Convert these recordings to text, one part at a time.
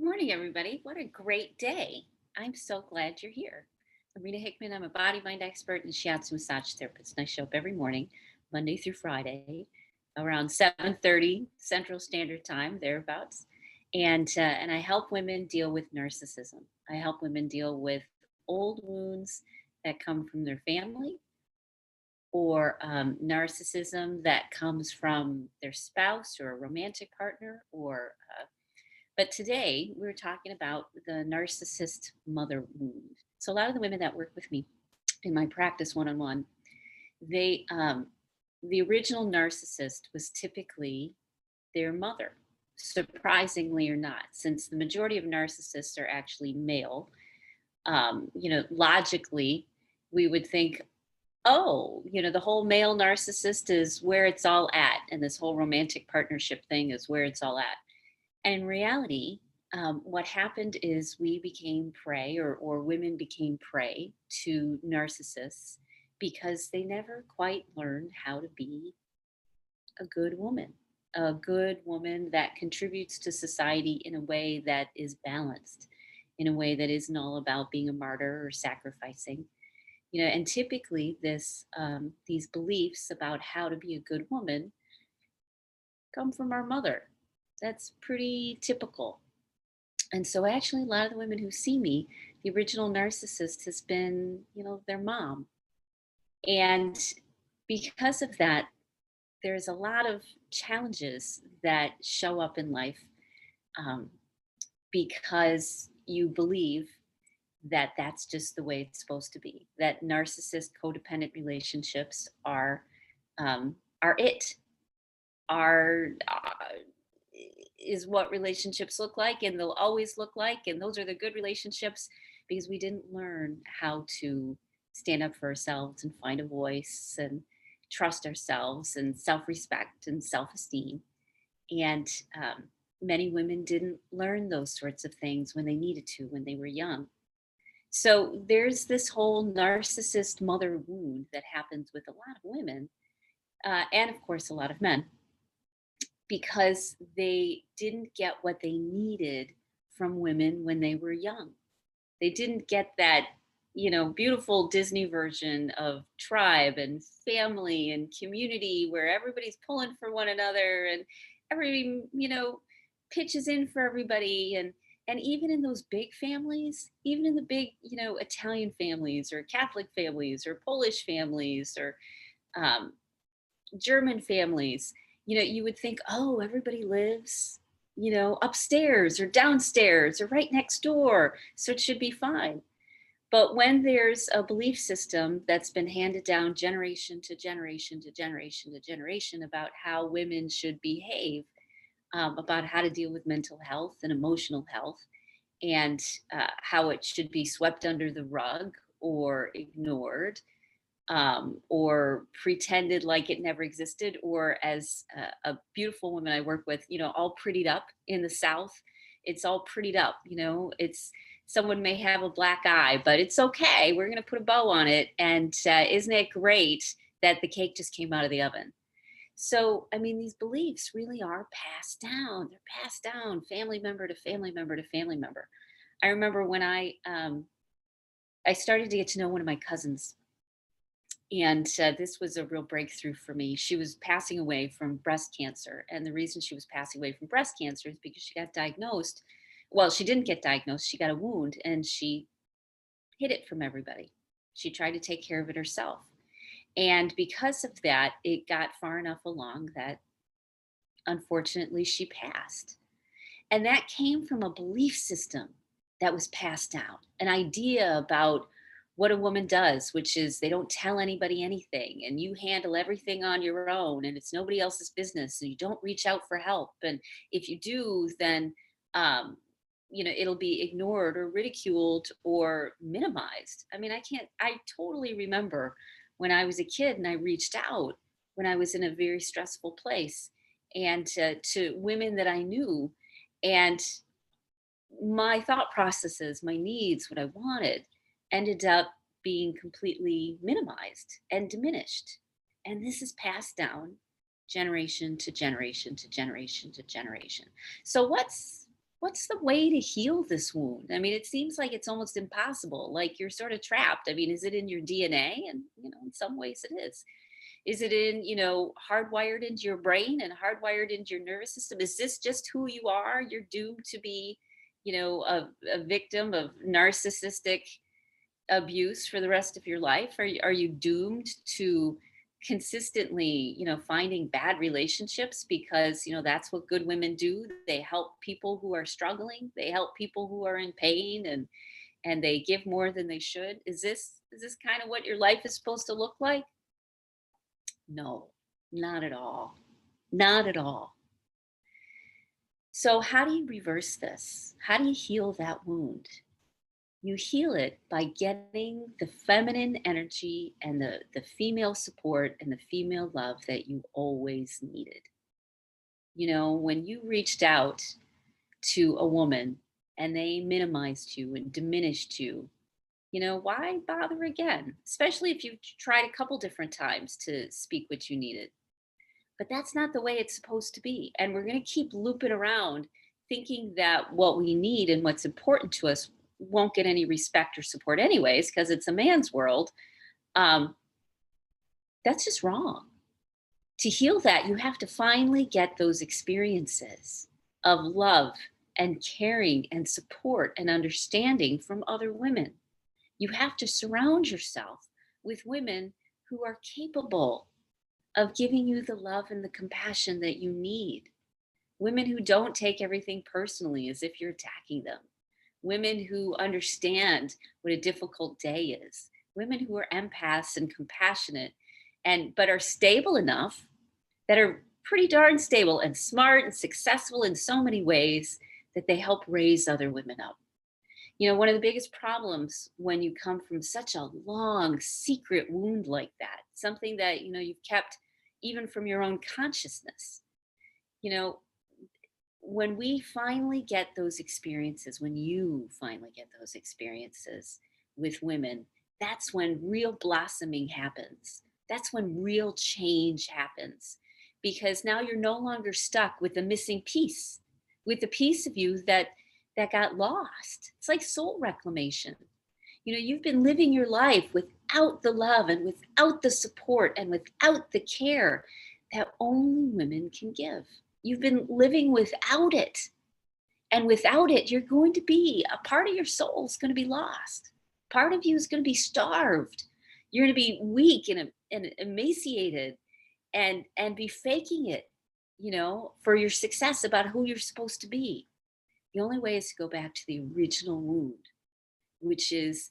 Good morning, everybody. What a great day. I'm so glad you're here. I'm Rita Hickman. I'm a body mind expert and shiatsu massage therapist. And I show up every morning, Monday through Friday, around 7:30 Central Standard Time, thereabouts. And I help women deal with narcissism. I help women deal with old wounds that come from their family or narcissism that comes from their spouse or a romantic partner but today we're talking about the narcissist mother wound. So a lot of the women that work with me in my practice one-on-one, they the original narcissist was typically their mother, surprisingly or not, since the majority of narcissists are actually male. Logically, we would think, oh, the whole male narcissist is where it's all at, and this whole romantic partnership thing is where it's all at. And in reality, what happened is we became prey, or women became prey to narcissists because they never quite learned how to be a good woman that contributes to society in a way that is balanced, in a way that isn't all about being a martyr or sacrificing. And typically, these beliefs about how to be a good woman come from our mother. That's pretty typical. And so actually a lot of the women who see me, the original narcissist has been, their mom. And because of that, there's a lot of challenges that show up in life um, because you believe that that's just the way it's supposed to be. That narcissist codependent relationships are it, are is what relationships look like, and they'll always look like, and those are the good relationships because we didn't learn how to stand up for ourselves and find a voice and trust ourselves and self-respect and self-esteem. And many women didn't learn those sorts of things when they needed to when they were young. So there's this whole narcissist mother wound that happens with a lot of women, and of course a lot of men, because they didn't get what they needed from women when they were young. They didn't get that, beautiful Disney version of tribe and family and community where everybody's pulling for one another and everybody, pitches in for everybody. And even in those big families, even in the big, Italian families or Catholic families or Polish families or um, German families, you would think, oh, everybody lives, upstairs or downstairs or right next door. So it should be fine. But when there's a belief system that's been handed down generation to generation to generation to generation about how women should behave, about how to deal with mental health and emotional health, and how it should be swept under the rug or ignored, or pretended like it never existed, or as a beautiful woman I work with, all prettied up in the South. It's all prettied up, it's someone may have a black eye, but it's okay. We're going to put a bow on it. And isn't it great that the cake just came out of the oven? So, I mean, these beliefs really are passed down. They're passed down family member to family member to family member. I remember when I started to get to know one of my cousins, and this was a real breakthrough for me. She was passing away from breast cancer. And the reason she was passing away from breast cancer is because she got diagnosed. Well, she didn't get diagnosed, she got a wound and she hid it from everybody. She tried to take care of it herself. And because of that, it got far enough along that unfortunately she passed. And that came from a belief system that was passed down, an idea about what a woman does, which is they don't tell anybody anything and you handle everything on your own and it's nobody else's business and you don't reach out for help. And if you do, then, um, it'll be ignored or ridiculed or minimized. I mean, I totally remember when I was a kid and I reached out when I was in a very stressful place and to women that I knew, and my thought processes, my needs, what I wanted, ended up being completely minimized and diminished. And this is passed down generation to generation to generation to generation. So, what's what's the way to heal this wound? I mean, it seems like it's almost impossible. Like you're sort of trapped. I mean, is it in your DNA? And, in some ways it is. Is it in, hardwired into your brain and hardwired into your nervous system? Is this just who you are? You're doomed to be, a victim of narcissistic abuse for the rest of your life? Are you doomed to consistently, finding bad relationships because, that's what good women do? They help people who are struggling. They help people who are in pain, and they give more than they should. Is this kind of what your life is supposed to look like? No, not at all. Not at all. So how do you reverse this? How do you heal that wound? You heal it by getting the feminine energy and the female support and the female love that you always needed. When you reached out to a woman and they minimized you and diminished you, why bother again? Especially if you've tried a couple different times to speak what you needed. But that's not the way it's supposed to be. And we're going to keep looping around thinking that what we need and what's important to us won't get any respect or support, anyways, because it's a man's world. Um, that's just wrong. To heal that, you have to finally get those experiences of love and caring and support and understanding from other women. You have to surround yourself with women who are capable of giving you the love and the compassion that you need. Women who don't take everything personally as if you're attacking them. Women who understand what a difficult day is. Women who are empaths and compassionate but are stable enough, that are pretty darn stable and smart and successful in so many ways, that they help raise other women up. One of the biggest problems when you come from such a long secret wound like that, something that, you've kept even from your own consciousness, you know, when we finally get those experiences, when you finally get those experiences with women, that's when real blossoming happens. That's when real change happens, because now you're no longer stuck with the missing piece, with the piece of you that got lost. It's like soul reclamation. You've been living your life without the love and without the support and without the care that only women can give. You've been living without it. And without it, you're going to be, a part of your soul is going to be lost. Part of you is going to be starved. You're going to be weak and emaciated and be faking it, for your success about who you're supposed to be. The only way is to go back to the original wound, which is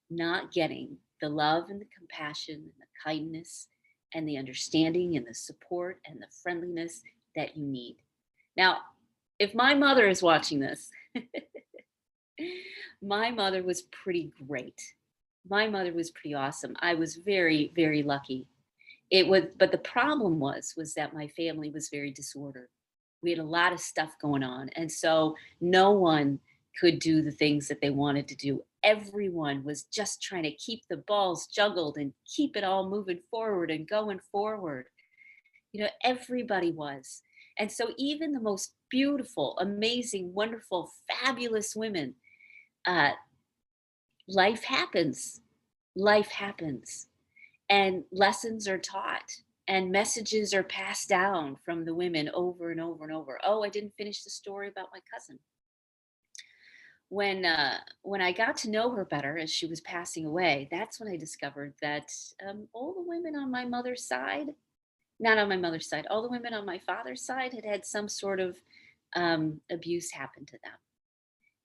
not getting the love and the compassion and the kindness and the understanding and the support and the friendliness that you need. Now, if my mother is watching this, my mother was pretty great. My mother was pretty awesome. I was very, very lucky. But the problem was that my family was very disordered. We had a lot of stuff going on. And so no one could do the things that they wanted to do. Everyone was just trying to keep the balls juggled and keep it all moving forward and going forward. Everybody was. And so even the most beautiful, amazing, wonderful, fabulous women, uh, life happens. Life happens. And lessons are taught and messages are passed down from the women over and over and over. Oh, I didn't finish the story about my cousin. When I got to know her better as she was passing away, that's when I discovered that all the women on my mother's side, not on my mother's side, all the women on my father's side had had some sort of abuse happen to them,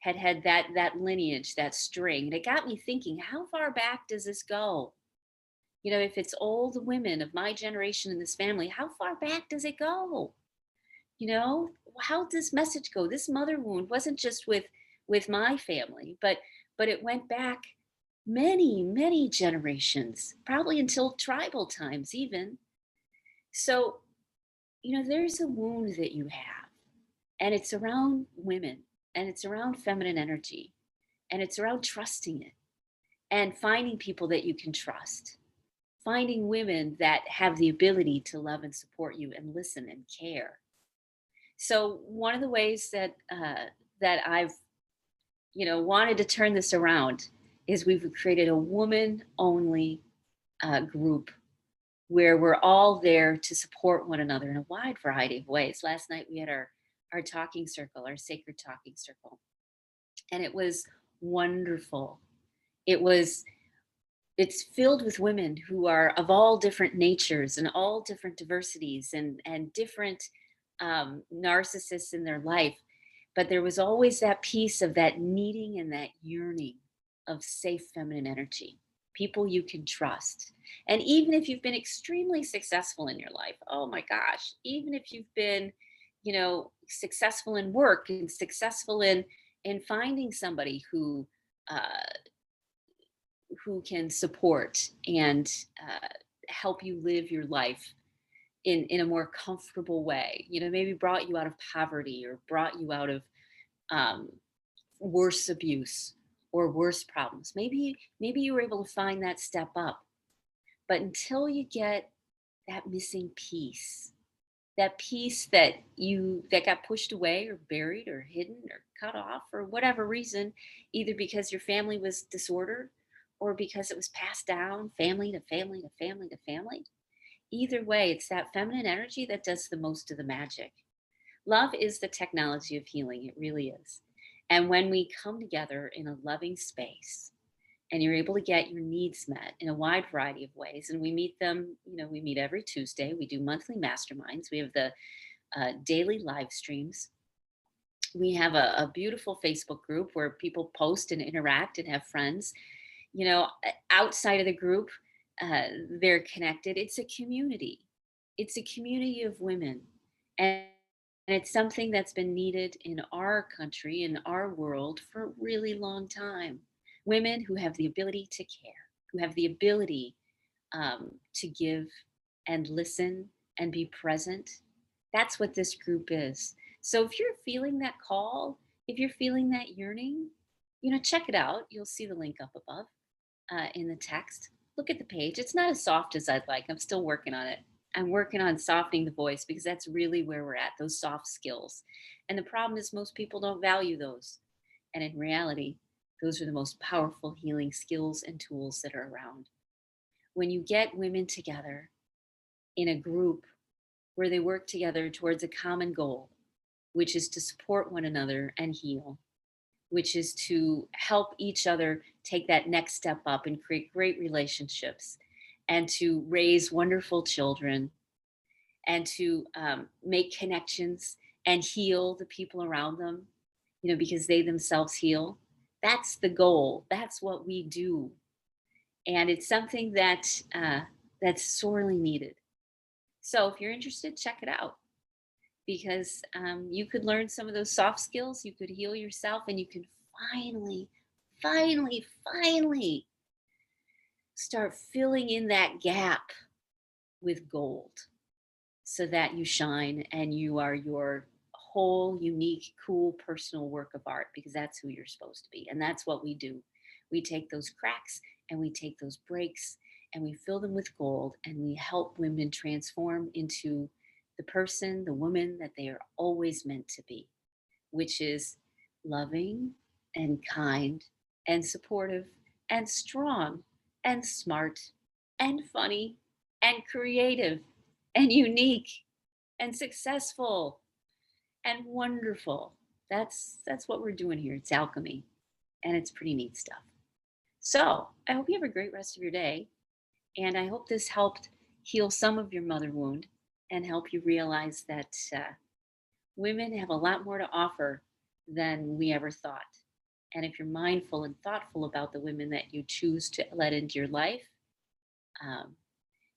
had had that lineage, that string. And it got me thinking, how far back does this go? If it's all the women of my generation in this family, how far back does it go? How does this message go? This mother wound wasn't just with my family, but it went back many, many generations, probably until tribal times even. So, there's a wound that you have, and it's around women, and it's around feminine energy, and it's around trusting it and finding people that you can trust, finding women that have the ability to love and support you and listen and care. So one of the ways that that I've, wanted to turn this around is we've created a woman only group where we're all there to support one another in a wide variety of ways. Last night we had our talking circle, our sacred talking circle, and it was wonderful. It was it's filled with women who are of all different natures and all different diversities and different narcissists in their life, but there was always that piece of that needing and that yearning of safe feminine energy, people you can trust. And even if you've been extremely successful in your life, oh my gosh, even if you've been, successful in work and successful in finding somebody uh, who can support and help you live your life in a more comfortable way, maybe brought you out of poverty or brought you out of um, worse abuse or worse problems. Maybe you were able to find that step up, but until you get that missing piece, that piece that got pushed away or buried or hidden or cut off for whatever reason, either because your family was disordered or because it was passed down family to family to family to family. Either way, it's that feminine energy that does the most of the magic. Love is the technology of healing, it really is. And when we come together in a loving space and you're able to get your needs met in a wide variety of ways, and we meet them, we meet every Tuesday, we do monthly masterminds, we have the daily live streams. We have a beautiful Facebook group where people post and interact and have friends. Outside of the group, they're connected. It's a community. It's a community of women, and it's something that's been needed in our country, in our world, for a really long time. Women who have the ability to care, who have the ability to give and listen and be present. That's what this group is. So if you're feeling that call, if you're feeling that yearning, check it out. You'll see the link up above in the text. Look at the page. It's not as soft as I'd like. I'm still working on it. I'm working on softening the voice because that's really where we're at, those soft skills. And the problem is most people don't value those. And in reality, those are the most powerful healing skills and tools that are around. When you get women together in a group where they work together towards a common goal, which is to support one another and heal, which is to help each other take that next step up and create great relationships and to raise wonderful children and to make connections and heal the people around them, because they themselves heal. That's the goal. That's what we do. And it's something that's sorely needed. So if you're interested, check it out because you could learn some of those soft skills. You could heal yourself and you can finally, finally, finally start filling in that gap with gold so that you shine and you are your whole unique, cool personal work of art because that's who you're supposed to be. And that's what we do. We take those cracks and we take those breaks and we fill them with gold and we help women transform into the person, the woman that they are always meant to be, which is loving and kind and supportive and strong and smart and funny and creative and unique and successful and wonderful. That's what we're doing here. It's alchemy and it's pretty neat stuff. So, I hope you have a great rest of your day and I hope this helped heal some of your mother wound and help you realize that women have a lot more to offer than we ever thought. And if you're mindful and thoughtful about the women that you choose to let into your life, um,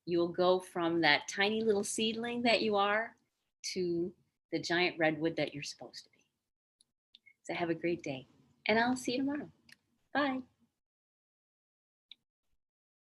you'll go from that tiny little seedling that you are to the giant redwood that you're supposed to be. So have a great day, and I'll see you tomorrow. Bye.